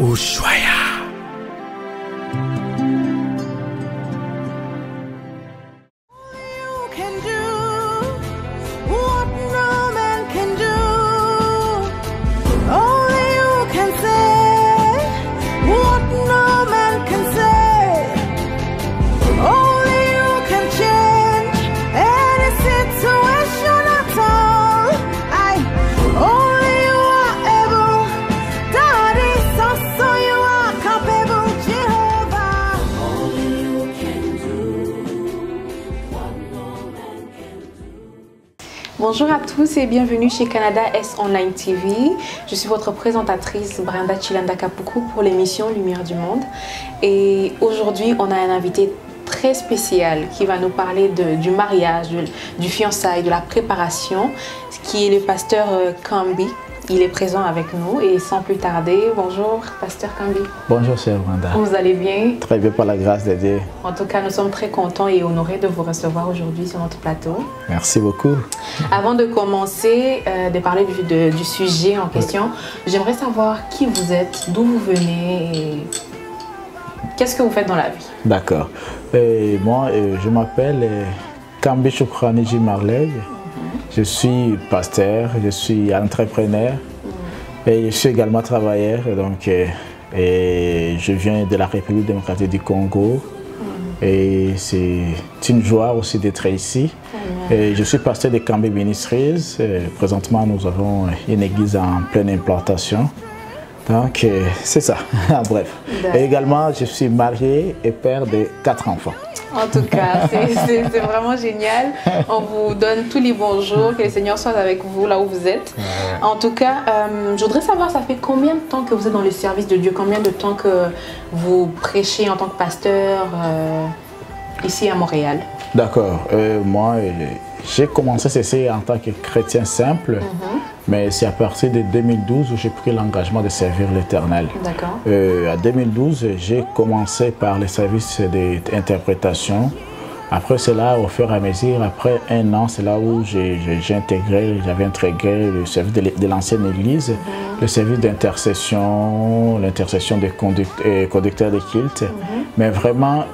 Ushuaïa. Bonjour à tous et bienvenue chez Canada S Online TV. Je suis votre présentatrice Brenda Chilanda Kapuku pour l'émission Lumière du Monde. Et aujourd'hui, on a un invité très spécial qui va nous parler du mariage, du fiançailles, de la préparation, qui est le pasteur Kambi. Il est présent avec nous et sans plus tarder, bonjour pasteur Kambi. Bonjour chère Brenda. Vous allez bien? Très bien par la grâce de Dieu. En tout cas, nous sommes très contents et honorés de vous recevoir aujourd'hui sur notre plateau. Merci beaucoup. Avant de commencer, de parler du sujet en question, j'aimerais savoir qui vous êtes, d'où vous venez et qu'est-ce que vous faites dans la vie. D'accord. Moi, je m'appelle Kambi Choukrani Jimarley. Je suis pasteur, je suis entrepreneur et je suis également travailleur. Donc, et je viens de la République démocratique du Congo et c'est une joie aussi d'être ici. Et je suis pasteur de Kambi Ministries. Présentement, nous avons une église en pleine implantation. Donc, c'est ça, en bref. Et également, je suis marié et père de 4 enfants. En tout cas, c'est vraiment génial. On vous donne tous les bonjours, que le Seigneur soit avec vous là où vous êtes. En tout cas, je voudrais savoir, ça fait combien de temps que vous êtes dans le service de Dieu? Combien de temps que vous prêchez en tant que pasteur ici à Montréal? D'accord. Moi, j'ai commencé ceci en tant que chrétien simple, mais c'est à partir de 2012 où j'ai pris l'engagement de servir l'Éternel. D'accord. À 2012, j'ai commencé par les services d'interprétation. Après cela, au fur et à mesure, après 1 an, c'est là où j'avais intégré le service de l'ancienne église, le service d'intercession, l'intercession des conducteurs de culte. Mais vraiment,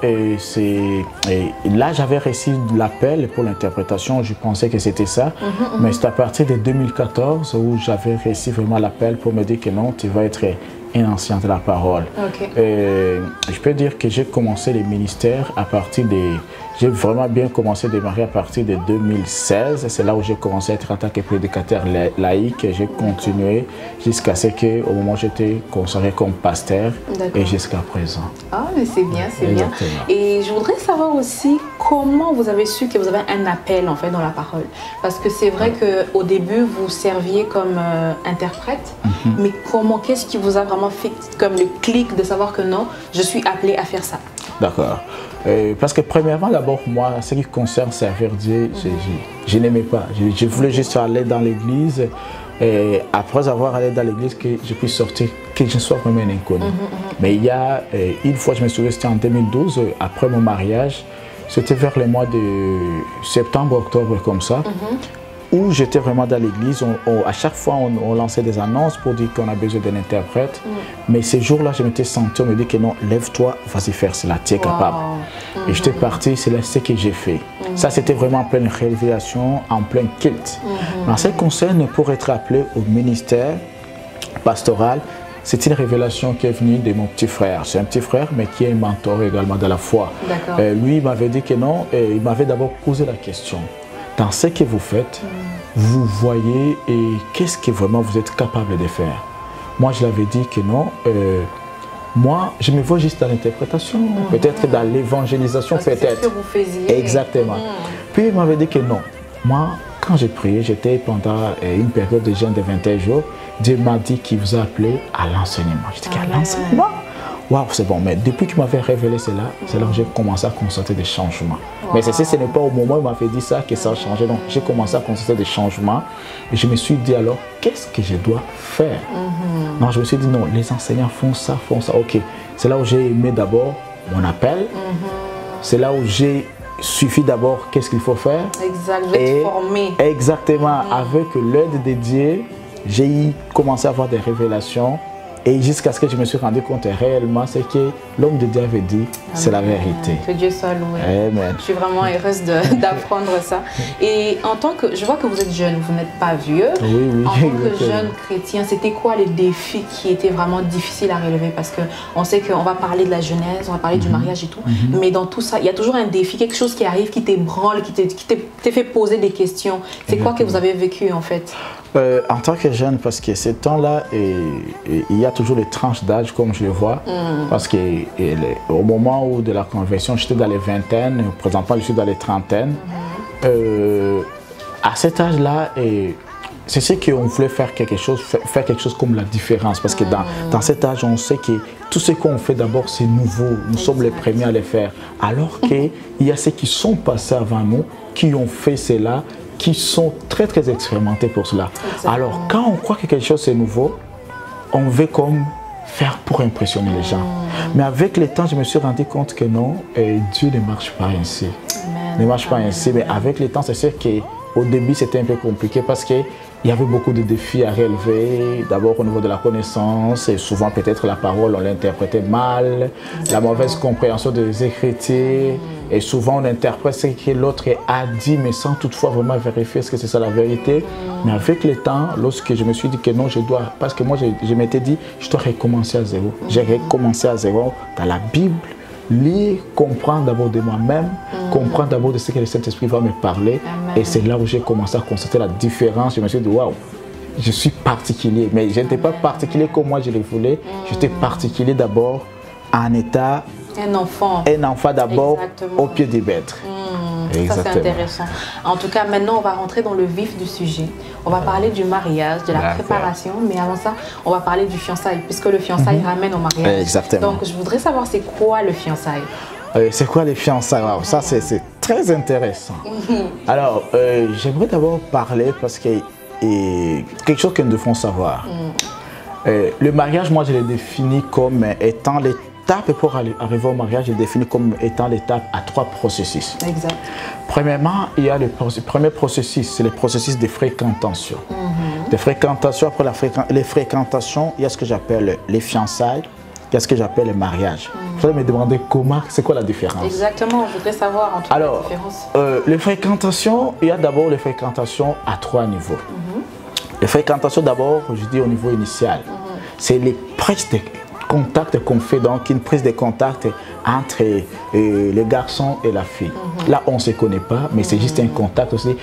là, j'avais reçu l'appel pour l'interprétation, je pensais que c'était ça. Mais c'est à partir de 2014 où j'avais reçu vraiment l'appel pour me dire que non, tu vas être un ancien de la parole. Je peux dire que j'ai commencé les ministères à partir de... J'ai vraiment bien commencé à démarrer à partir de 2016. C'est là où j'ai commencé à être en tant que prédicateur laïque. J'ai continué jusqu'à ce qu'au moment où j'étais consacré comme pasteur et jusqu'à présent. Ah, mais c'est bien, c'est bien. Et je voudrais savoir aussi comment vous avez su que vous avez un appel en fait dans la parole. Parce que c'est vrai qu'au début, vous serviez comme interprète. Mais comment, qu'est-ce qui vous a vraiment fait comme le clic de savoir que non, je suis appelé à faire ça? D'accord. Parce que premièrement, d'abord, moi, ce qui concerne servir Dieu, je n'aimais pas. Je voulais juste aller dans l'église. Et après avoir allé dans l'église, que je puisse sortir, que je sois vraiment un inconnu. Mais il y a une fois, je me souviens, c'était en 2012, après mon mariage, c'était vers le mois de septembre, octobre, comme ça. Où j'étais vraiment dans l'église, à chaque fois on lançait des annonces pour dire qu'on a besoin d'un interprète. Mais ces jours-là, je m'étais senti, on me dit que non, lève-toi, vas-y faire cela, tu es capable. Et j'étais parti, c'est ce que j'ai fait. Ça, c'était vraiment en pleine révélation, en plein culte. En ce qui concerne, pour être appelé au ministère pastoral, c'est une révélation qui est venue de mon petit frère. C'est un petit frère, mais qui est un mentor également de la foi. Lui, il m'avait dit que non, et il m'avait d'abord posé la question. Dans ce que vous faites, vous voyez et qu'est-ce que vraiment vous êtes capable de faire? Moi, je l'avais dit que non. Moi, je me vois juste dans l'interprétation, peut-être dans l'évangélisation, peut-être. C'est ce que vous faisiez. Exactement. Puis, il m'avait dit que non. Moi, quand j'ai prié, j'étais pendant une période de jeûne de 21 jours. Dieu m'a dit qu'il vous a appelé à l'enseignement. Je dis qu'à l'enseignement? Waouh, c'est bon. Mais depuis qu'il m'avait révélé cela, c'est là où j'ai commencé à constater des changements. Mais ce n'est pas au moment où il m'avait dit ça que ça a changé. Donc, j'ai commencé à constater des changements. Et je me suis dit alors, qu'est-ce que je dois faire? Non, je me suis dit non, les enseignants font ça, Ok. C'est là où j'ai aimé d'abord mon appel. C'est là où j'ai suffi d'abord qu'est-ce qu'il faut faire. Exact, je vais te former. Exactement. Avec l'aide de Dieu, j'ai commencé à avoir des révélations. Et jusqu'à ce que je me suis rendu compte réellement, c'est que l'homme de Dieu avait dit, c'est la vérité. Que Dieu soit loué. Amen. Je suis vraiment heureuse d'apprendre ça. Et en tant que, je vois que vous êtes jeune, vous n'êtes pas vieux. Oui, oui. En tant que jeune chrétien, c'était quoi les défis qui étaient vraiment difficiles à relever? Parce qu'on sait qu'on va parler de la Genèse, on va parler du mariage et tout. Mais dans tout ça, il y a toujours un défi, quelque chose qui arrive, qui t'ébranle, qui te fait poser des questions. C'est quoi que vous avez vécu en fait? En tant que jeune, parce que ces temps-là, il y a toujours les tranches d'âge comme je le vois. Parce qu'au moment où de la conversion, j'étais dans les vingtaines, présentement je suis dans les trentaines. À cet âge-là, c'est ce qu'on voulait faire quelque chose comme la différence. Parce que dans cet âge, on sait que tout ce qu'on fait d'abord, c'est nouveau. Nous sommes les premiers à le faire. Alors qu'il y a ceux qui sont passés avant nous, qui ont fait cela, qui sont très très expérimentés pour cela. Exactement. Alors quand on croit que quelque chose est nouveau, on veut comme faire pour impressionner les gens. Mais avec le temps, je me suis rendu compte que non, Dieu ne marche pas ainsi. Amen. Ne marche pas ainsi. Mais avec le temps, c'est sûr qu'au début c'était un peu compliqué parce que il y avait beaucoup de défis à relever, d'abord au niveau de la connaissance, et souvent peut-être la parole, on l'interprétait mal, la mauvaise compréhension des Écritures, et souvent on interprète ce que l'autre a dit, mais sans toutefois vraiment vérifier est-ce que c'est ça la vérité. Mais avec le temps, lorsque je me suis dit que non, je dois, parce que moi je m'étais dit, je dois recommencer à zéro. J'ai recommencé à zéro dans la Bible, lire, comprendre d'abord de moi-même, comprendre d'abord de ce que le Saint-Esprit va me parler. Amen. Et c'est là où j'ai commencé à constater la différence. Je me suis dit, waouh, je suis particulier. Mais je n'étais pas particulier comme moi je le voulais. J'étais particulier d'abord en état... Un enfant. Un enfant d'abord au pied du maître. Ça c'est intéressant. En tout cas, maintenant on va rentrer dans le vif du sujet. On va parler du mariage, de la préparation, mais avant ça, on va parler du fiançailles, puisque le fiançailles ramène au mariage. Exactement. Donc je voudrais savoir c'est quoi le fiançailles? C'est quoi les fiançailles? Wow, ça c'est très intéressant. Alors, j'aimerais d'abord parler parce que quelque chose que nous devons savoir. Le mariage, moi je l'ai défini comme étant l'étape pour arriver au mariage, je l'ai défini comme étant l'étape à 3 processus. Exact. Premièrement, il y a le premier processus, c'est le processus de fréquentation. De fréquentation, après les fréquentations, il y a ce que j'appelle les fiançailles, il y a ce que j'appelle le mariage. Vous allez me demander comment, c'est quoi la différence? Exactement, je voudrais savoir entre les différences. Les fréquentations, il y a d'abord les fréquentations à 3 niveaux. Les fréquentations d'abord, je dis au niveau initial, c'est les prises de contact qu'on fait, donc une prise de contact entre le garçon et la fille. Là, on ne se connaît pas, mais c'est juste un contact aussi.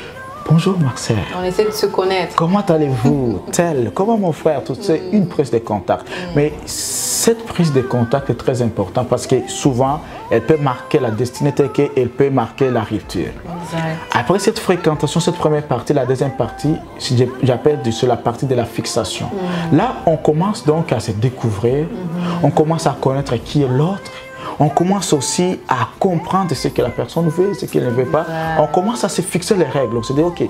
Bonjour Marcel. On essaie de se connaître. Comment allez-vous? Tel, comment mon frère? Tout c'est une prise de contact. Mais cette prise de contact est très importante parce que souvent, elle peut marquer la destinée telle qu'elle peut marquer la rupture. Après cette fréquentation, cette première partie, la deuxième partie, j'appelle la partie de la fixation. Là, on commence donc à se découvrir, on commence à connaître qui est l'autre. On commence aussi à comprendre ce que la personne veut, ce qu'elle ne veut pas. On commence à se fixer les règles. On se dit, ok,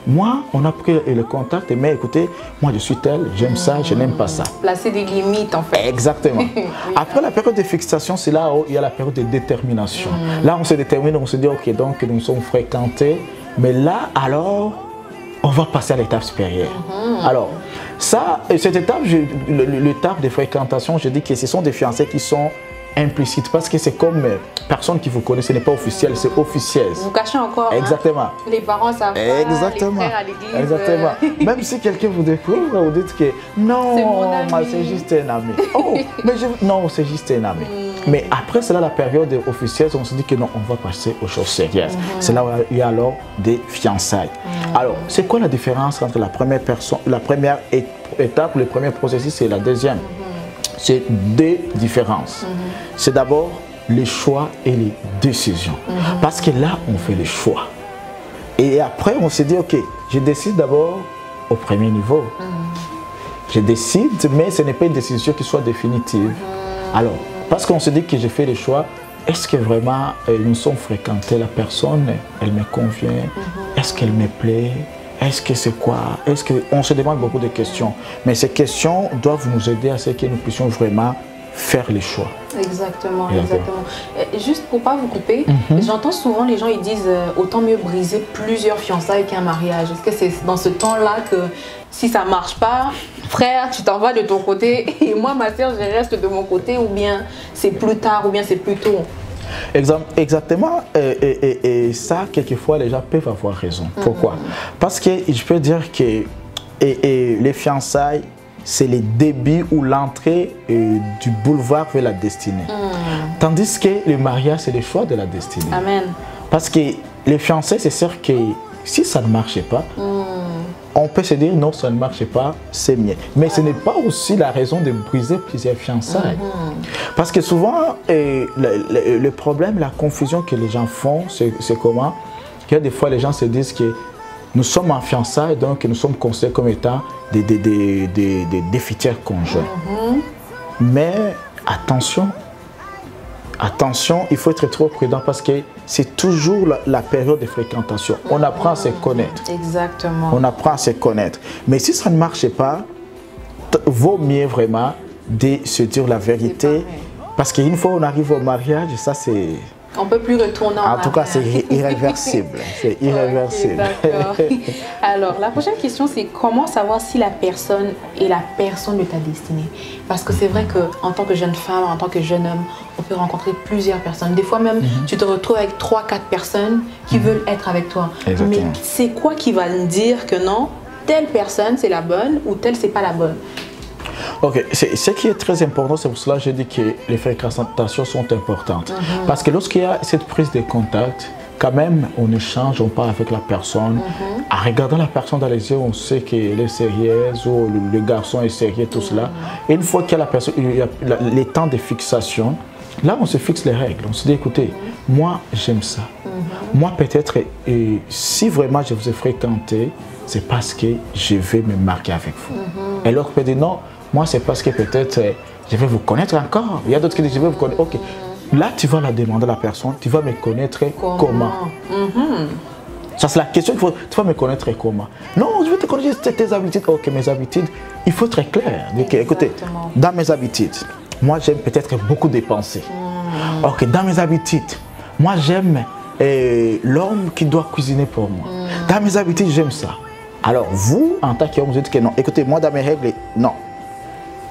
moi, on a pris le contact, mais écoutez, moi je suis tel, j'aime ça, je n'aime pas ça. Placer des limites en fait. Exactement. Après la période de fixation, c'est là où il y a la période de détermination. Là, on se détermine, on se dit, ok, donc nous sommes fréquentés, mais là, alors, on va passer à l'étape supérieure. Alors, ça, cette étape, l'étape de fréquentation, je dis que ce sont des fiancés qui sont implicite parce que c'est comme personne qui vous connaît, ce n'est pas officiel, c'est officiel. Vous cachez encore. Exactement. Hein? Les parents savent pas, exactement. les frères à l'église. Exactement. Même si quelqu'un vous découvre, vous dites que non, c'est juste un ami. Oh, mais non, c'est juste un ami. Mais après cela, la période officielle, on se dit que non, on va passer aux choses sérieuses. C'est là où il y a alors des fiançailles. Alors, c'est quoi la différence entre la première étape, le premier processus et la deuxième? C'est 2 différences. C'est d'abord les choix et les décisions. Parce que là, on fait les choix. Et après, on se dit, ok, je décide d'abord au premier niveau. Je décide, mais ce n'est pas une décision qui soit définitive. Alors, parce qu'on se dit que j'ai fait les choix, est-ce que vraiment nous sommes fréquentés, la personne, elle me convient? Est-ce qu'elle me plaît? Est-ce que c'est quoi? On se demande beaucoup de questions. Mais ces questions doivent nous aider à ce que nous puissions vraiment faire les choix. Exactement, exactement. Juste pour pas vous couper, j'entends souvent les gens ils disent autant mieux briser plusieurs fiançailles qu'un mariage. Est-ce que c'est dans ce temps-là que si ça marche pas, frère, tu t'en vas de ton côté et moi ma soeur je reste de mon côté, ou bien c'est plus tard ou bien c'est plus tôt? Exactement, et ça, quelquefois, les gens peuvent avoir raison. Pourquoi? Parce que je peux dire que les fiançailles, c'est le début ou l'entrée du boulevard vers la destinée. Tandis que le mariage, c'est le choix de la destinée. Amen. Parce que les fiançailles, c'est sûr que si ça ne marchait pas, on peut se dire non, ça ne marche pas, c'est mieux. Mais ce n'est pas aussi la raison de briser plusieurs fiançailles. Parce que souvent, le problème, la confusion que les gens font, c'est comment? Il y a des fois, les gens se disent que nous sommes en fiançailles, donc nous sommes considérés comme étant des futurs conjoints. Mais attention, attention, il faut être trop prudent parce que c'est toujours la période de fréquentation. On apprend à se connaître. Exactement. On apprend à se connaître. Mais si ça ne marche pas, vaut mieux vraiment de se dire la vérité. Parce qu'une fois on arrive au mariage, ça c'est... On ne peut plus retourner en arrière. En tout cas, c'est irréversible. C'est irréversible. Okay, alors, la prochaine question, c'est comment savoir si la personne est la personne de ta destinée? Parce que c'est vrai qu'en tant que jeune femme, en tant que jeune homme, on peut rencontrer plusieurs personnes. Des fois même, tu te retrouves avec 3-4 personnes qui veulent être avec toi. Exactement. Mais c'est quoi qui va me dire que non, telle personne c'est la bonne ou telle c'est pas la bonne? Ok, ce qui est très important, c'est pour cela que je dis que les fréquentations sont importantes. Parce que lorsqu'il y a cette prise de contact, quand même, on échange, on parle avec la personne. En regardant la personne dans les yeux, on sait qu'elle est sérieuse ou le garçon est sérieux, tout cela. Et une fois qu'il y a la personne, il y a les temps de fixation, là, on se fixe les règles. On se dit, écoutez, moi, j'aime ça. Moi, peut-être, si vraiment je vous ai fréquenté, c'est parce que je vais me marier avec vous. Et l'autre peut dire, non, moi, c'est parce que peut-être je vais vous connaître encore. Il y a d'autres qui disent, je vais vous connaître. Ok. Là, tu vas la demander à la personne, tu vas me connaître comment? Ça, c'est la question qu'il faut. Tu vas me connaître comment? Non, je vais te connaître tes habitudes. Ok, mes habitudes, il faut être clair. Okay, écoutez, dans mes habitudes, moi, j'aime peut-être beaucoup dépenser. Ok, dans mes habitudes, moi, j'aime l'homme qui doit cuisiner pour moi. Dans mes habitudes, j'aime ça. Alors, vous, en tant qu'homme, vous dites que non. Écoutez, moi, dans mes règles, non.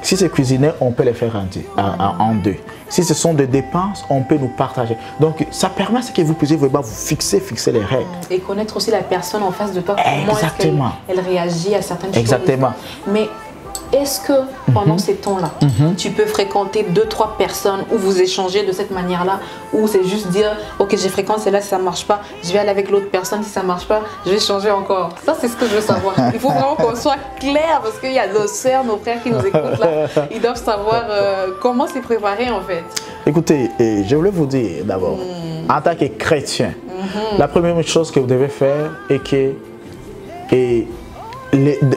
Si c'est cuisiner, on peut les faire en deux. Si ce sont des dépenses, on peut nous partager. Donc, ça permet à ce que vous puissiez vraiment vous fixer les règles. Et connaître aussi la personne en face de toi, comment elle réagit à certaines choses. Exactement. Mais est-ce que pendant ces temps-là, tu peux fréquenter 2-3 personnes où vous échangez de cette manière-là, ou c'est juste dire, ok, je fréquente celle-là, si ça ne marche pas, je vais aller avec l'autre personne, si ça ne marche pas, je vais changer encore. Ça, c'est ce que je veux savoir. Il faut vraiment qu'on soit clair, parce qu'il y a nos soeurs, nos frères qui nous écoutent là, ils doivent savoir comment se préparer en fait. Écoutez, je voulais vous dire d'abord, en tant que chrétien, la première chose que vous devez faire est que...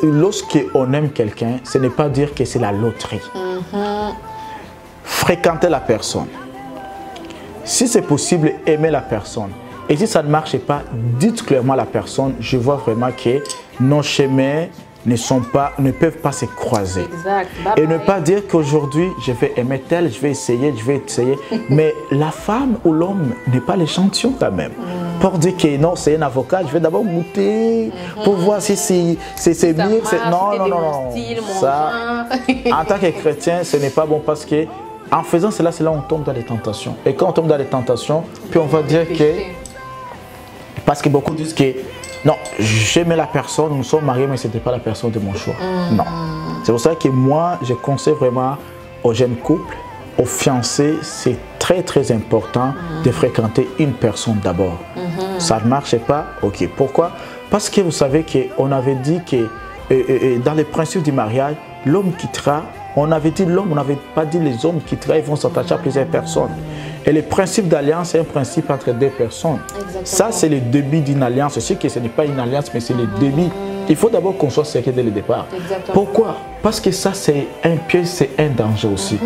lorsqu'on aime quelqu'un, ce n'est pas dire que c'est la loterie. Fréquenter la personne. Si c'est possible, aimer la personne. Et si ça ne marche pas, dites clairement à la personne, je vois vraiment que nos chemins ne peuvent pas se croiser. Exact. Et ne pas dire qu'aujourd'hui, je vais aimer tel, je vais essayer. Mais la femme ou l'homme n'est pas l'échantillon quand même. Pour dire que non, c'est un avocat, je vais d'abord goûter pour voir si c'est mieux. Non. Style, ça, en tant que chrétien, ce n'est pas bon parce que en faisant cela, c'est là où on tombe dans les tentations. Et quand on tombe dans les tentations, puis on va dire que... Parce que beaucoup disent que non, j'aimais la personne, nous sommes mariés, mais ce n'était pas la personne de mon choix. Non. C'est pour ça que moi, je conseille vraiment aux jeunes couples, aux fiancés, c'est très très important de fréquenter une personne d'abord. Ça ne marche pas, ok. Pourquoi? Parce que vous savez qu'on avait dit que dans les principes du mariage, l'homme quittera, on avait dit l'homme, on n'avait pas dit les hommes quittera, ils vont s'attacher à plusieurs personnes. Et le principe d'alliance, c'est un principe entre deux personnes. Exactement. Ça, c'est le début d'une alliance. Je sais que ce n'est pas une alliance, mais c'est le début. Il faut d'abord qu'on soit sérieux dès le départ. Exactement. Pourquoi? Parce que ça, c'est un piège, c'est un danger aussi.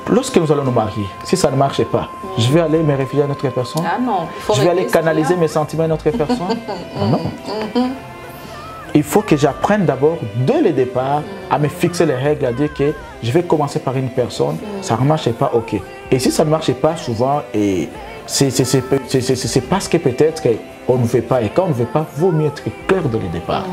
Lorsque nous allons nous marier, si ça ne marche pas, je vais aller me réfugier à une autre personne. Ah non. Je vais aller canaliser mes sentiments à une autre personne. Non. il faut que j'apprenne d'abord, dès le départ, à me fixer les règles, à dire que je vais commencer par une personne, ça ne marche pas, ok. Et si ça ne marche pas, souvent, c'est parce que peut-être on ne veut pas. Et quand on ne veut pas, il vaut mieux être clair dès le départ.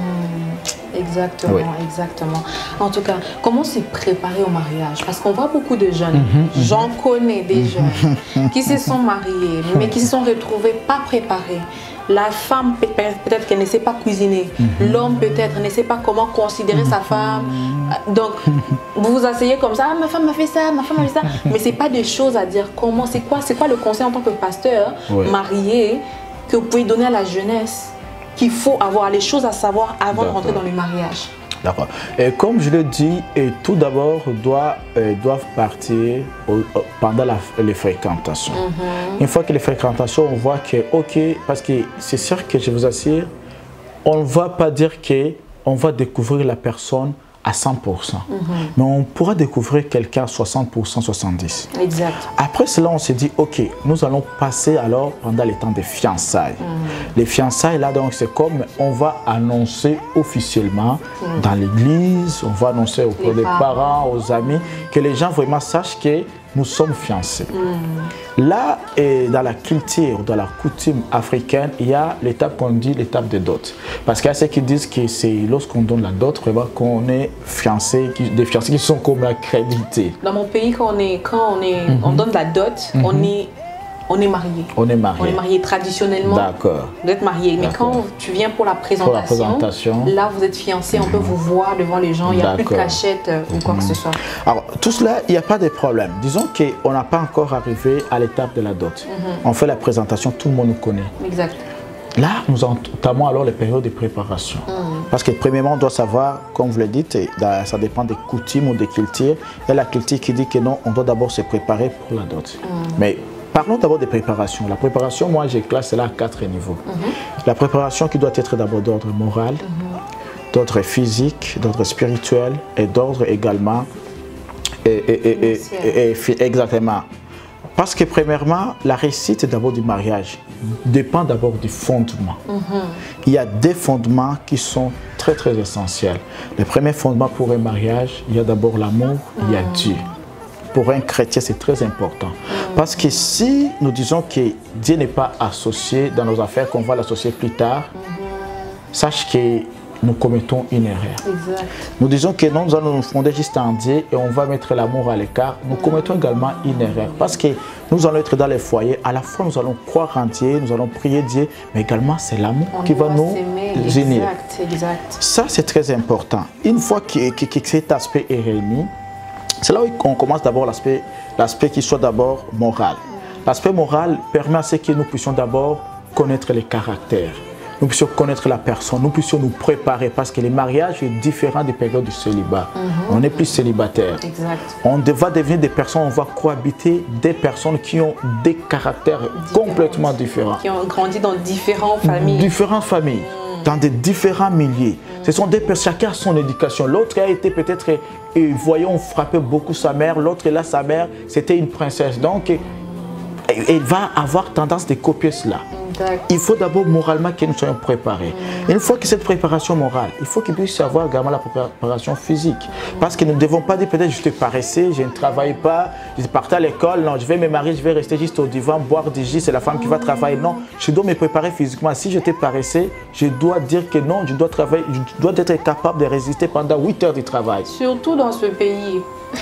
Exactement, oui. Exactement. En tout cas, comment se préparer au mariage? Parce qu'on voit beaucoup de jeunes, j'en connais des jeunes qui se sont mariés, mais qui se sont retrouvés pas préparés. La femme, peut-être qu'elle ne sait pas cuisiner. L'homme, peut-être, ne sait pas comment considérer sa femme. Donc, vous vous asseyez comme ça, ah, ma femme m'a fait ça, ma femme m'a fait ça. Mais ce n'est pas des choses à dire. Comment, c'est quoi le conseil en tant que pasteur, marié, que vous pouvez donner à la jeunesse, qu'il faut avoir les choses à savoir avant de rentrer dans le mariage? D'accord. Et comme je l'ai dit, tout d'abord doivent partir pendant les fréquentations. Une fois que les fréquentations, on voit que, ok, parce que c'est sûr que je vous assure, on ne va pas dire qu'on va découvrir la personne à 100%. Mais on pourra découvrir quelqu'un à 60%, 70%. Exact. Après cela, on s'est dit, ok, nous allons passer alors pendant les temps des fiançailles. Les fiançailles, là, donc, c'est comme on va annoncer officiellement dans l'église, on va annoncer auprès des parents, aux amis, que les gens vraiment sachent que nous sommes fiancés. Là, dans la culture, dans la coutume africaine, il y a l'étape qu'on dit l'étape de dot. Parce qu'il y a ceux qui disent que c'est lorsqu'on donne la dot, vraiment qu'on est fiancé, des fiancés qui sont comme accrédités. Dans mon pays, quand on donne la dot, on est marié. On est marié. On est marié traditionnellement. D'accord. Vous êtes marié. Mais quand tu viens pour la présentation, là vous êtes fiancé, on peut vous voir devant les gens, il n'y a plus de cachette ou quoi que ce soit. Alors, tout cela, il n'y a pas de problème. Disons qu'on n'a pas encore arrivé à l'étape de la dot. On fait la présentation, tout le monde nous connaît. Exact. Là, nous entamons alors les périodes de préparation. Parce que premièrement, on doit savoir, comme vous le dites, ça dépend des coutumes ou des cultures. Il y a la culture qui dit que non, on doit d'abord se préparer pour la dot. Mais parlons d'abord des préparations. La préparation, moi, j'ai classé là à 4 niveaux. La préparation qui doit être d'abord d'ordre moral, d'ordre physique, d'ordre spirituel et d'ordre également exactement. Parce que premièrement, la réussite d'abord du mariage dépend d'abord du fondement. Il y a des fondements qui sont très très essentiels. Le premier fondement pour un mariage, il y a d'abord l'amour, il y a Dieu. Pour un chrétien, c'est très important. Parce que si nous disons que Dieu n'est pas associé dans nos affaires, qu'on va l'associer plus tard, sache que nous commettons une erreur. Exact. Nous disons que nous allons nous fonder juste en Dieu et on va mettre l'amour à l'écart. Nous commettons également une erreur. Parce que nous allons être dans les foyers, à la fois nous allons croire en Dieu, nous allons prier Dieu, mais également c'est l'amour qui va nous unir. Exact. Ça, c'est très important. Une fois que cet aspect est réuni, c'est là qu'on commence d'abord l'aspect qui soit d'abord moral. L'aspect moral permet à ce que nous puissions d'abord connaître les caractères, nous puissions connaître la personne, nous puissions nous préparer parce que le mariage est différent des périodes du célibat. On n'est plus célibataire. Exact. On va devenir des personnes, on va cohabiter des personnes qui ont des caractères complètement différents. Qui ont grandi dans différentes familles. Différentes familles, dans des différents milieux. Ce sont des personnes, chacun a son éducation. L'autre a été peut-être, voyons, frapper beaucoup sa mère. L'autre, là, sa mère, c'était une princesse. Donc, elle va avoir tendance de copier cela. Il faut d'abord moralement que nous soyons préparés. Une fois que cette préparation morale, il faut qu'il puisse y avoir également la préparation physique. Parce que nous ne devons pas dire peut-être je suis paresseux, je ne travaille pas, je partais à l'école, non, je vais me marier, je vais rester juste au divan, boire du jus, c'est la femme qui va travailler. Non, je dois me préparer physiquement. Si j'étais paresseux, je dois dire que non, je dois travailler, je dois être capable de résister pendant 8 heures de travail. Surtout dans ce pays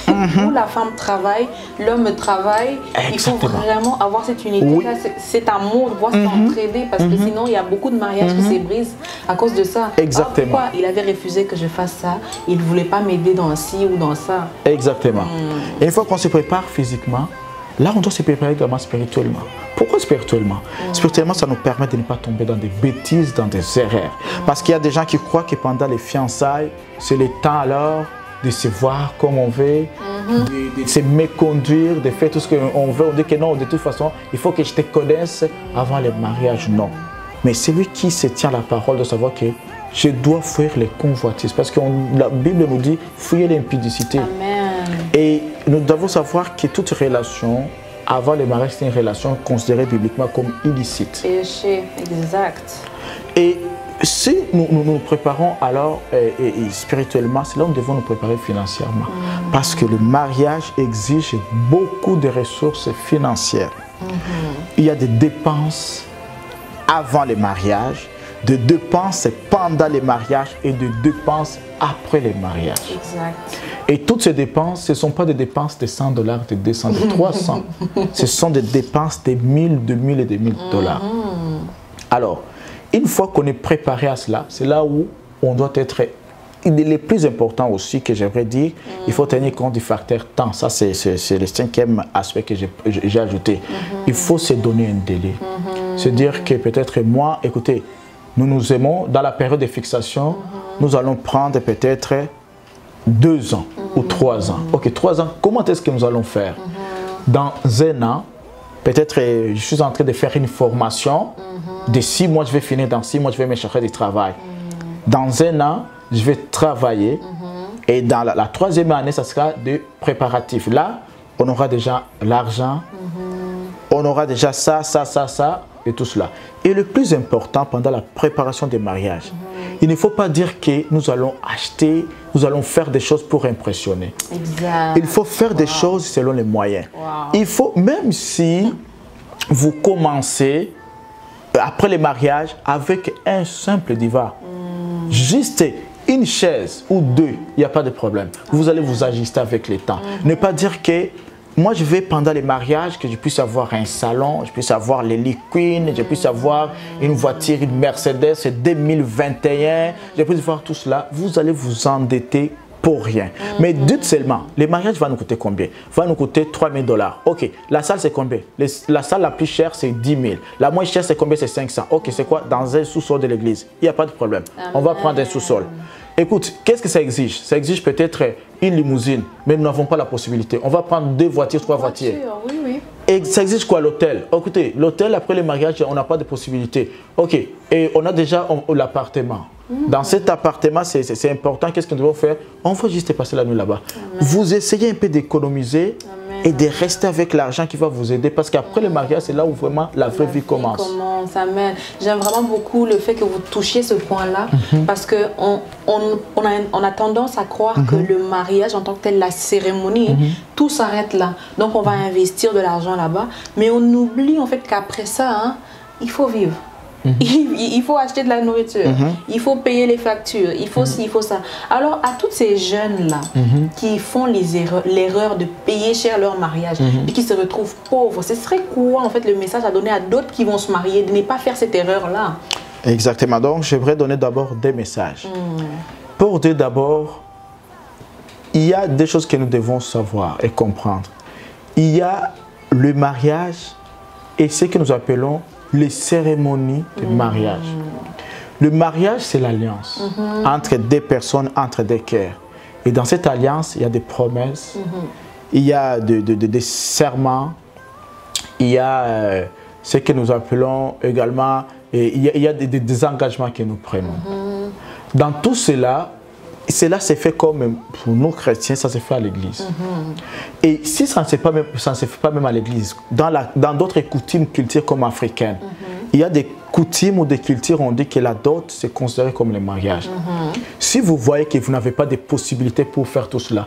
où la femme travaille, l'homme travaille. Exactement. Il faut vraiment avoir cette unité, cet amour, devoir s'entraider parce que sinon il y a beaucoup de mariages qui se brisent à cause de ça. Exactement. Pourquoi il avait refusé que je fasse ça? Il ne voulait pas m'aider dans ci ou dans ça. Exactement. Et une fois qu'on se prépare physiquement, là on doit se préparer également spirituellement. Pourquoi spirituellement? Spirituellement, ça nous permet de ne pas tomber dans des bêtises, dans des erreurs. Parce qu'il y a des gens qui croient que pendant les fiançailles, c'est le temps alors de se voir comme on veut, de se méconduire, de faire tout ce qu'on veut. On dit que non, de toute façon, il faut que je te connaisse avant le mariage. Non. Mais celui qui se tient à la parole de savoir que je dois fuir les convoitises. Parce que la Bible nous dit, fuyez l'impudicité. Et nous devons savoir que toute relation, avant le mariage, c'est une relation considérée bibliquement comme illicite. Péché, exact. Et si nous préparons alors spirituellement, c'est là où nous devons nous préparer financièrement. Parce que le mariage exige beaucoup de ressources financières. Il y a des dépenses avant le mariage, des dépenses pendant les mariages et des dépenses après les mariages. Exact. Et toutes ces dépenses, ce ne sont pas des dépenses de $100, de 200, de 300. Ce sont des dépenses de 1000, 2000 et 2000 dollars. Alors, une fois qu'on est préparé à cela, c'est là où on doit être... Le plus important aussi que j'aimerais dire, il faut tenir compte du facteur temps. Ça, c'est le 5e aspect que j'ai ajouté. Il faut se donner un délai. Se dire que peut-être moi, écoutez, nous nous aimons, dans la période de fixation, nous allons prendre peut-être 2 ans ou 3 ans. Ok, 3 ans, comment est-ce que nous allons faire? Dans 1 an, peut-être je suis en train de faire une formation. De 6 mois, je vais finir. Dans 6 mois, je vais me chercher du travail. Dans 1 an, je vais travailler. Et dans la 3e année, ça sera de préparatifs. Là, on aura déjà l'argent. On aura déjà ça, et tout cela. Et le plus important pendant la préparation des mariages, il ne faut pas dire que nous allons acheter, nous allons faire des choses pour impressionner. Exact. Il faut faire des choses selon les moyens. Il faut, même si vous commencez après le mariage avec un simple divan, juste une chaise ou 2, il n'y a pas de problème. Vous allez vous ajuster avec le temps. Ne pas dire que moi, je vais pendant les mariages que je puisse avoir un salon, je puisse avoir les lit queen, je puisse avoir une voiture, une Mercedes 2021, je puisse voir tout cela. Vous allez vous endetter pour rien. Mais dites seulement, les mariages vont nous coûter combien? Va nous coûter 3000 dollars. Ok, la salle c'est combien? La salle la plus chère c'est 10 000. La moins chère c'est combien? C'est 500. Ok, c'est quoi? Dans un sous-sol de l'église. Il n'y a pas de problème. On va prendre un sous-sol. Écoute, qu'est-ce que ça exige? Ça exige peut-être une limousine, mais nous n'avons pas la possibilité. On va prendre 2 voitures, 3 voitures. Oui, oui. Et ça exige quoi? L'hôtel. Écoutez, l'hôtel après le mariage, on n'a pas de possibilité. Ok, et on a déjà l'appartement. Dans cet appartement, c'est important. Qu'est-ce que nous devons faire? On va juste passer la nuit là-bas. Vous essayez un peu d'économiser et de rester avec l'argent qui va vous aider. Parce qu'après le mariage, c'est là où vraiment la vraie vie commence. Amen. J'aime vraiment beaucoup le fait que vous touchiez ce point-là. Parce qu'on a tendance à croire que le mariage en tant que tel, la cérémonie, tout s'arrête là. Donc on va investir de l'argent là-bas. Mais on oublie en fait qu'après ça, hein, il faut vivre. Il faut acheter de la nourriture, il faut payer les factures, il faut ci, il faut ça. Alors à tous ces jeunes-là qui font l'erreur de payer cher leur mariage et qui se retrouvent pauvres, ce serait quoi en fait le message à donner à d'autres qui vont se marier, de ne pas faire cette erreur-là? Exactement, donc j'aimerais donner d'abord des messages. Pour dire d'abord, il y a des choses que nous devons savoir et comprendre. Il y a le mariage et ce que nous appelons les cérémonies de mariage. Le mariage, c'est l'alliance entre 2 personnes, entre 2 cœurs. Et dans cette alliance, il y a des promesses, il y a des serments, il y a ce que nous appelons également, il y a des engagements que nous prenons. Dans tout cela, cela s'est fait comme pour nous chrétiens, ça s'est fait à l'église. Et si ça ne se fait pas même à l'église, dans d'autres coutumes, cultures comme africaines, il y a des coutumes ou des cultures, on dit que la dot, c'est considéré comme le mariage. Si vous voyez que vous n'avez pas de possibilités pour faire tout cela,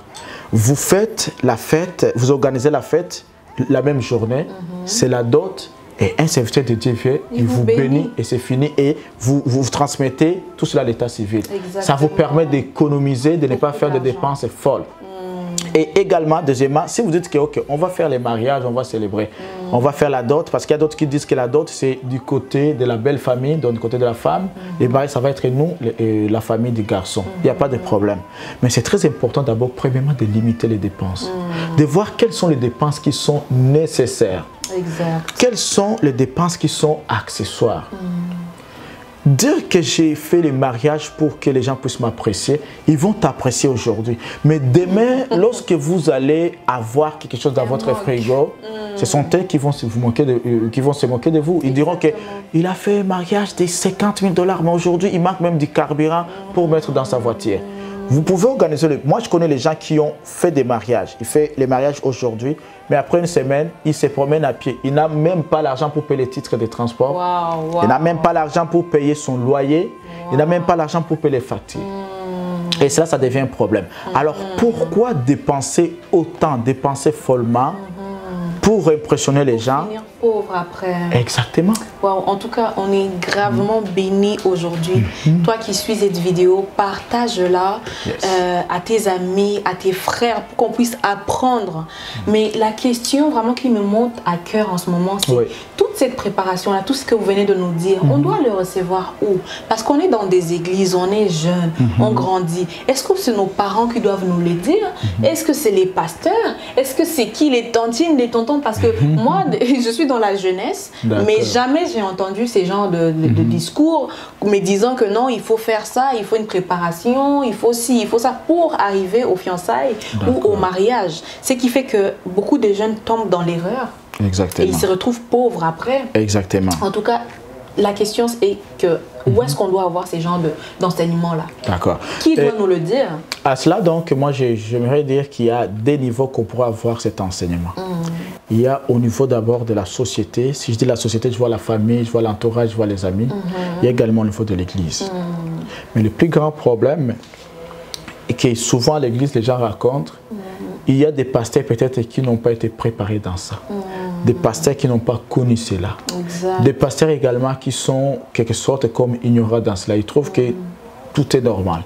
vous faites la fête, vous organisez la fête la même journée, c'est la dot. Et un serviteur de Dieu vient, il vous bénit et c'est fini. Et vous transmettez tout cela à l'état civil. Exactement. Ça vous permet d'économiser, de ne pas faire de dépenses folles. Et également, deuxièmement, si vous dites que ok, on va faire les mariages, on va célébrer, on va faire la dot, parce qu'il y a d'autres qui disent que la dot c'est du côté de la belle famille, donc du côté de la femme, et bien ça va être nous, la famille du garçon. Il n'y a pas de problème. Mais c'est très important d'abord, premièrement, de limiter les dépenses, de voir quelles sont les dépenses qui sont nécessaires. Exact. Quelles sont les dépenses qui sont accessoires? Dire que j'ai fait le mariage pour que les gens puissent m'apprécier, ils vont t'apprécier aujourd'hui. Mais demain, lorsque vous allez avoir quelque chose dans votre frigo, ce sont eux qui vont se moquer de vous. Ils diront qu'il a fait un mariage de 50 000 $, mais aujourd'hui, il manque même du carburant pour mettre dans sa voiture. Vous pouvez organiser Moi, je connais les gens qui ont fait des mariages. Ils font les mariages aujourd'hui, mais après une semaine, ils se promènent à pied. Il n'a même pas l'argent pour payer les titres de transport. Il n'a même pas l'argent pour payer son loyer. Il n'a même pas l'argent pour payer les factures. Et cela, ça devient un problème. Alors, pourquoi dépenser autant, dépenser follement pour impressionner les gens? Finir pauvre après. Exactement. Wow, en tout cas, on est gravement bénis aujourd'hui. Toi qui suis cette vidéo, partage-la à tes amis, à tes frères, pour qu'on puisse apprendre. Mais la question vraiment qui me monte à cœur en ce moment, c'est toute cette préparation-là, tout ce que vous venez de nous dire, on doit le recevoir où? Parce qu'on est dans des églises, on est jeunes, on grandit. Est-ce que c'est nos parents qui doivent nous le dire? Est-ce que c'est les pasteurs? Est-ce que c'est qui, les tantines, les tontons? Parce que moi, je suis dans la jeunesse, mais jamais j'ai entendu ces genres de discours me disant que non, il faut faire ça, il faut une préparation, il faut ci, il faut ça pour arriver aux fiançailles ou au mariage. Ce qui fait que beaucoup de jeunes tombent dans l'erreur. Exactement. Et ils se retrouvent pauvres après. Exactement. En tout cas, la question est que où est-ce qu'on doit avoir ces genres d'enseignements-là? D'accord. Qui doit nous le dire? À cela, donc, moi, j'aimerais dire qu'il y a des niveaux qu'on pourra avoir cet enseignement. Il y a au niveau d'abord de la société. Si je dis la société, je vois la famille, je vois l'entourage, je vois les amis. Il y a également au niveau de l'église. Mais le plus grand problème, et que souvent à l'église, les gens racontent, il y a des pasteurs peut-être qui n'ont pas été préparés dans ça. Des pasteurs qui n'ont pas connu cela. Des pasteurs également qui sont quelque sorte comme ignorants dans cela. Ils trouvent que tout est normal.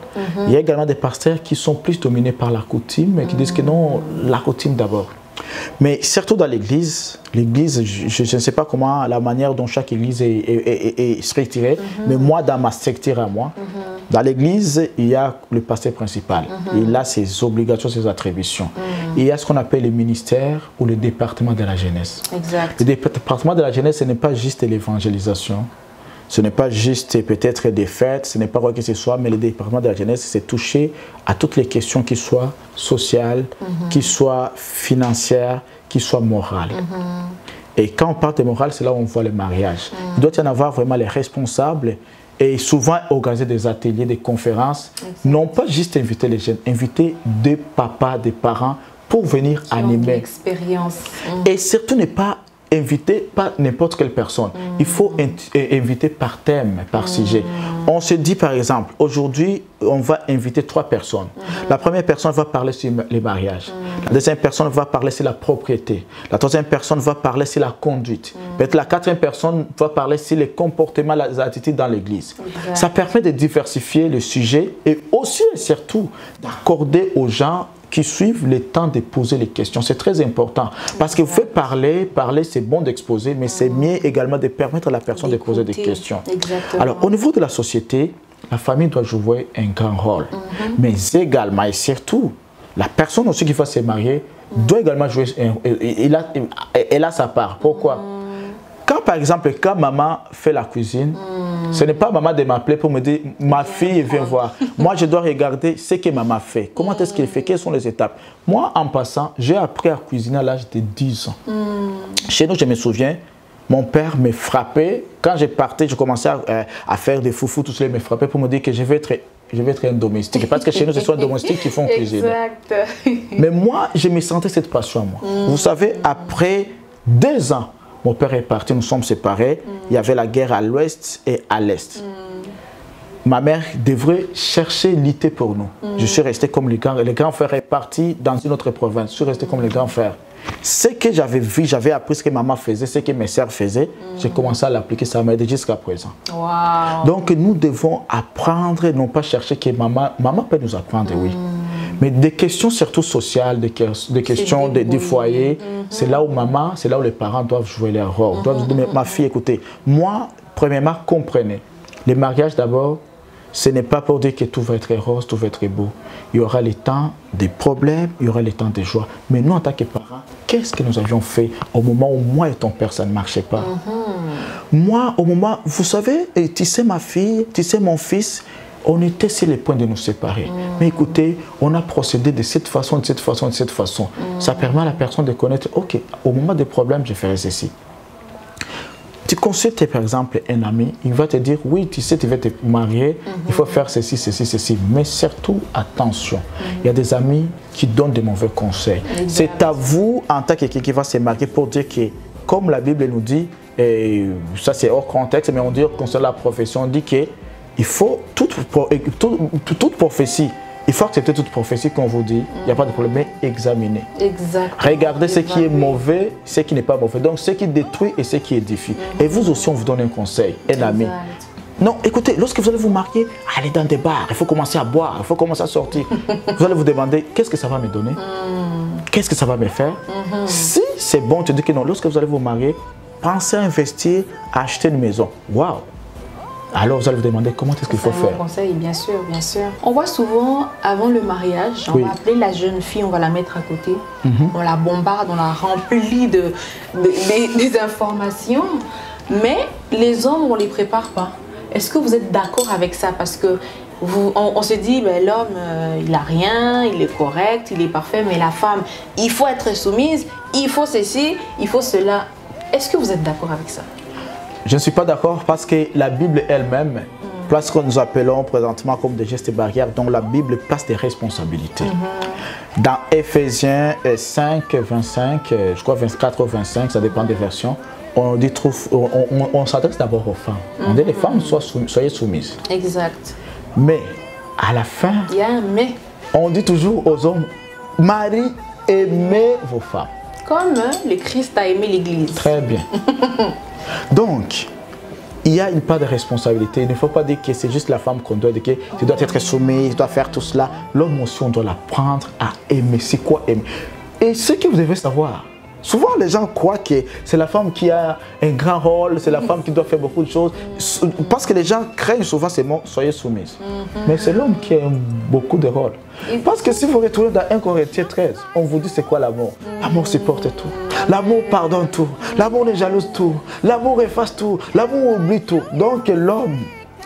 Il y a également des pasteurs qui sont plus dominés par la coutume et qui disent que non, la coutume d'abord. Mais surtout dans l'église, je ne sais pas comment, la manière dont chaque église est structurée, mais moi, dans ma structure à moi, dans l'église, il y a le pasteur principal. Il a ses obligations, ses attributions. Il y a ce qu'on appelle le ministère ou le département de la jeunesse. Exact. Le département de la jeunesse, ce n'est pas juste l'évangélisation. Ce n'est pas juste peut-être des fêtes, ce n'est pas quoi que ce soit, mais le département de la jeunesse, c'est toucher à toutes les questions qui soient sociales, qui soient financières, qui soient morales. Et quand on parle de morale, c'est là où on voit le mariage. Il doit y en avoir vraiment les responsables et souvent organiser des ateliers, des conférences. Non pas juste inviter les jeunes, inviter des papas, des parents pour venir animer. L'expérience. Et surtout ne pas inviter pas n'importe quelle personne. Il faut inviter par thème, par sujet. On se dit par exemple, aujourd'hui, on va inviter 3 personnes. La première personne va parler sur les mariages. La deuxième personne va parler sur la propriété. La troisième personne va parler sur la conduite. Peut-être la quatrième personne va parler sur les comportements, les attitudes dans l'église. Ça permet de diversifier le sujet et aussi et surtout d'accorder aux gens qui suivent le temps de poser les questions. C'est très important. Parce que vous faites parler, c'est bon d'exposer, mais c'est mieux également de permettre à la personne de poser des questions. Exactement. Alors, au niveau de la société, la famille doit jouer un grand rôle. Mais également et surtout, la personne aussi qui va se marier doit également jouer, elle a sa part. Pourquoi? Quand par exemple, quand maman fait la cuisine, ce n'est pas maman de m'appeler pour me dire ma fille vient voir. Moi je dois regarder ce que maman fait. Comment est-ce qu'elle fait? Quelles sont les étapes? Moi en passant, j'ai appris à cuisiner à l'âge de 10 ans. Chez nous, je me souviens, mon père me frappait. Quand je partais, je commençais à faire des foufous, tout cela me frappait pour me dire que je vais être un domestique. Parce que chez nous, ce sont les domestiques qui font cuisiner. Exact. Mais moi, je me sentais cette passion, moi. Vous savez, après 2 ans, mon père est parti, nous sommes séparés. Il y avait la guerre à l'ouest et à l'est. Ma mère devrait chercher lutter pour nous. Je suis resté comme les grands frères est parti dans une autre province. Je suis resté comme les grands frères. Ce que j'avais vu, j'avais appris ce que maman faisait, ce que mes sœurs faisaient. J'ai commencé à l'appliquer, ça m'a aidé jusqu'à présent. Wow. Donc nous devons apprendre, non pas chercher que maman peut nous apprendre, oui. Mais des questions surtout sociales, des questions du foyer, c'est là où maman, c'est là où les parents doivent jouer leur rôle. Doivent dire, ma fille, écoutez, moi, premièrement, comprenez. Les mariages d'abord, ce n'est pas pour dire que tout va être rose, tout va être beau. Il y aura les temps des problèmes, il y aura les temps des joies. Mais nous, en tant que parents, qu'est-ce que nous avions fait au moment où moi et ton père, ça ne marchait pas? Moi, au moment, vous savez, tu sais ma fille, tu sais mon fils, on était sur le point de nous séparer. Mais écoutez, on a procédé de cette façon, de cette façon, de cette façon. Ça permet à la personne de connaître, ok, au moment des problèmes, je ferai ceci. Tu consultes par exemple un ami, il va te dire, oui, tu sais, tu vas te marier, il faut faire ceci, ceci, ceci. Mais surtout, attention, il y a des amis qui donnent de mauvais conseils. C'est à vous, en tant que quelqu'un qui va se marier, pour dire que, comme la Bible nous dit, et ça c'est hors contexte, mais on dit concernant la profession, on dit que il faut toute prophétie. Il faut accepter toute prophétie qu'on vous dit. Il n'y a pas de problème, mais examiner. Exactement. Regardez ce qui est mauvais, ce qui n'est pas mauvais. Donc, ce qui détruit et ce qui édifie. Et vous aussi, on vous donne un conseil, un ami. Non, écoutez, lorsque vous allez vous marier, allez dans des bars, il faut commencer à boire, il faut commencer à sortir. Vous allez vous demander, qu'est-ce que ça va me donner? Qu'est-ce que ça va me faire? Si c'est bon, tu dis que non, lorsque vous allez vous marier, pensez à investir, à acheter une maison. Waouh! Alors vous allez vous demander comment est-ce qu'il faut faire. C'est un bon conseil, bien sûr, bien sûr. On voit souvent, avant le mariage, on va appeler la jeune fille, on va la mettre à côté, on la bombarde, on la remplit des informations, mais les hommes, on ne les prépare pas. Est-ce que vous êtes d'accord avec ça? Parce que on se dit, ben, l'homme, il n'a rien, il est correct, il est parfait, mais la femme, il faut être soumise, il faut ceci, il faut cela. Est-ce que vous êtes d'accord avec ça? Je ne suis pas d'accord parce que la Bible elle-même place ce que nous appelons présentement comme des gestes barrières, dont la Bible place des responsabilités. Dans Éphésiens 5, 25, je crois 24 ou 25, ça dépend des versions, on s'adresse d'abord aux femmes. On dit les femmes, soyez soumises. Exact. Mais à la fin, il y a un mais. On dit toujours aux hommes, Marie, aimez vos femmes. Comme le Christ a aimé l'Église. Très bien. Donc, il y a une part de responsabilité. Il ne faut pas dire que c'est juste la femme qu'on doit dire que tu dois être soumise, tu dois faire tout cela. L'homme aussi, on doit l'apprendre à aimer. C'est quoi aimer? Et ce que vous devez savoir, souvent les gens croient que c'est la femme qui a un grand rôle, c'est la femme qui doit faire beaucoup de choses. Parce que les gens craignent souvent ces mots, soyez soumise. Mais c'est l'homme qui a beaucoup de rôles. Parce que si vous retournez dans 1 Corinthiens 13, on vous dit c'est quoi l'amour? L'amour supporte tout. L'amour pardonne tout. L'amour ne jalouse tout. L'amour efface tout. L'amour oublie tout. Donc l'homme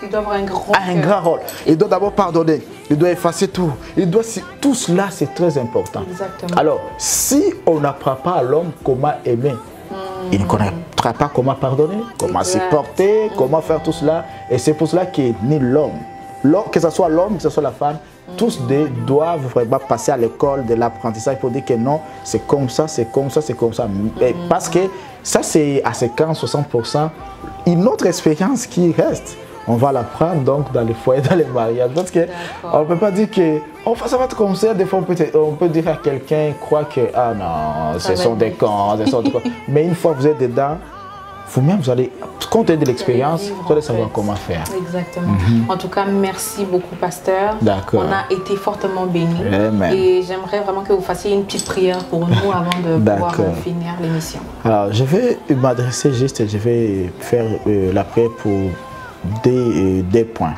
doit avoir un grand rôle. Il doit d'abord pardonner. Il doit effacer tout. Tout cela, c'est très important. Exactement. Alors, si on n'apprend pas à l'homme comment aimer, il ne connaîtra pas comment pardonner, comment supporter, comment faire tout cela. Et c'est pour cela que ni l'homme, que ce soit l'homme, que ce soit la femme, tous doivent vraiment passer à l'école de l'apprentissage pour dire que non, c'est comme ça, c'est comme ça, c'est comme ça. Parce que ça, c'est à 50-60% une autre expérience qui reste. On va l'apprendre donc dans les foyers, dans les mariages. Parce qu'on ne peut pas dire que ça va être comme ça. Des fois, on peut dire à quelqu'un, croit que ah non, ce sont des cons, Mais une fois que vous êtes dedans, vous-même, vous allez, compte tenu de l'expérience, vous allez savoir comment faire. Exactement. En tout cas, merci beaucoup, pasteur. D'accord. On a été fortement bénis. Et j'aimerais vraiment que vous fassiez une petite prière pour nous avant de pouvoir finir l'émission. Alors, je vais m'adresser juste, je vais faire la prière pour des points.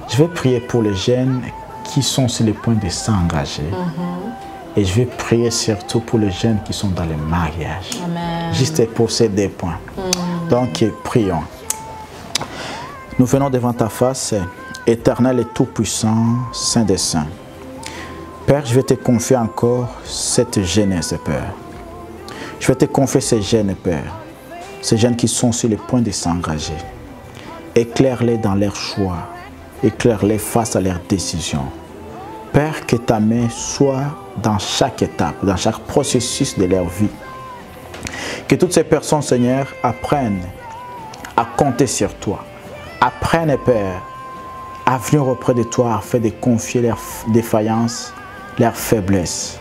Je vais prier pour les jeunes qui sont sur le point de s'engager. Et je vais prier surtout pour les jeunes qui sont dans les mariages. Amen. Juste pour ces deux points. Donc, prions. Nous venons devant ta face, éternel et tout-puissant, Saint des Saints. Père, je vais te confier encore cette jeunesse, Père. Je vais te confier ces jeunes, Père. Ces jeunes qui sont sur le point de s'engager. Éclaire-les dans leurs choix. Éclaire-les face à leurs décisions. Père, que ta main soit dans chaque étape, dans chaque processus de leur vie. Que toutes ces personnes, Seigneur, apprennent à compter sur toi. Apprennent, Père, à venir auprès de toi afin de confier leurs défaillances, leurs faiblesses.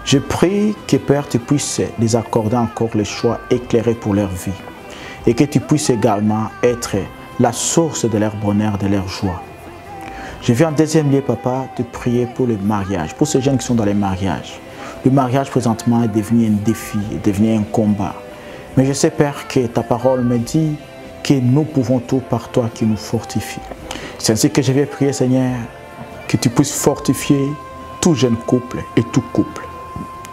Je prie que, Père, tu puisses les accorder encore les choix éclairés pour leur vie. Et que tu puisses également être la source de leur bonheur, de leur joie. Je viens en deuxième lieu, Papa, te prier pour le mariage, pour ces jeunes qui sont dans les mariages. Le mariage, présentement, est devenu un défi, est devenu un combat. Mais je sais, Père, que ta parole me dit que nous pouvons tout par toi qui nous fortifie. C'est ainsi que je vais prier, Seigneur, que tu puisses fortifier tout jeune couple et tout couple.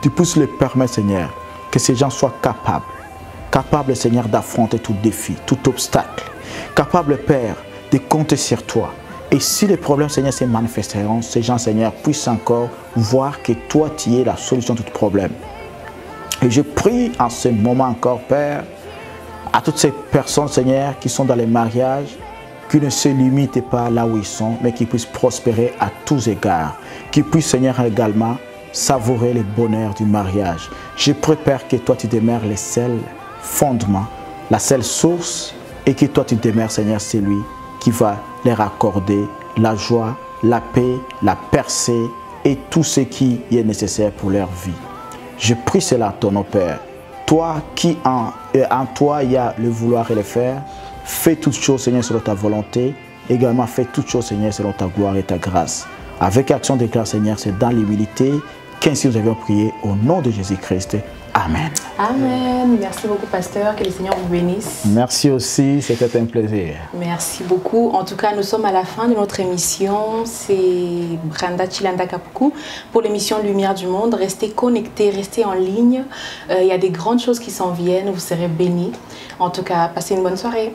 Tu puisses le permettre, Seigneur, que ces gens soient capables, Seigneur, d'affronter tout défi, tout obstacle. Capables, Père, de compter sur toi. Et si les problèmes, Seigneur, se manifesteront, ces gens, Seigneur, puissent encore voir que toi, tu es la solution de tout problème. Et je prie en ce moment encore, Père, à toutes ces personnes, Seigneur, qui sont dans les mariages, qui ne se limitent pas là où ils sont, mais qui puissent prospérer à tous égards. Qui puissent, Seigneur, également savourer le bonheur du mariage. Je prie, Père, que toi, tu demeures le seul fondement, la seule source, et que toi, tu demeures, Seigneur, celui qui va leur accorder la joie, la paix, la percée et tout ce qui est nécessaire pour leur vie. Je prie cela, ton nom, Père. Toi qui en toi il y a le vouloir et le faire, fais toutes choses, Seigneur, selon ta volonté. Également, fais toutes choses, Seigneur, selon ta gloire et ta grâce. Avec action de grâce, Seigneur, c'est dans l'humilité qu'ainsi nous avions prié au nom de Jésus-Christ. Amen. Amen. Merci beaucoup, pasteur. Que le Seigneur vous bénisse. Merci aussi, c'était un plaisir. Merci beaucoup. En tout cas, nous sommes à la fin de notre émission. C'est Brenda Chilanda Kapuku pour l'émission Lumière du Monde. Restez connectés, restez en ligne. Il y a des grandes choses qui s'en viennent. Vous serez bénis. En tout cas, passez une bonne soirée.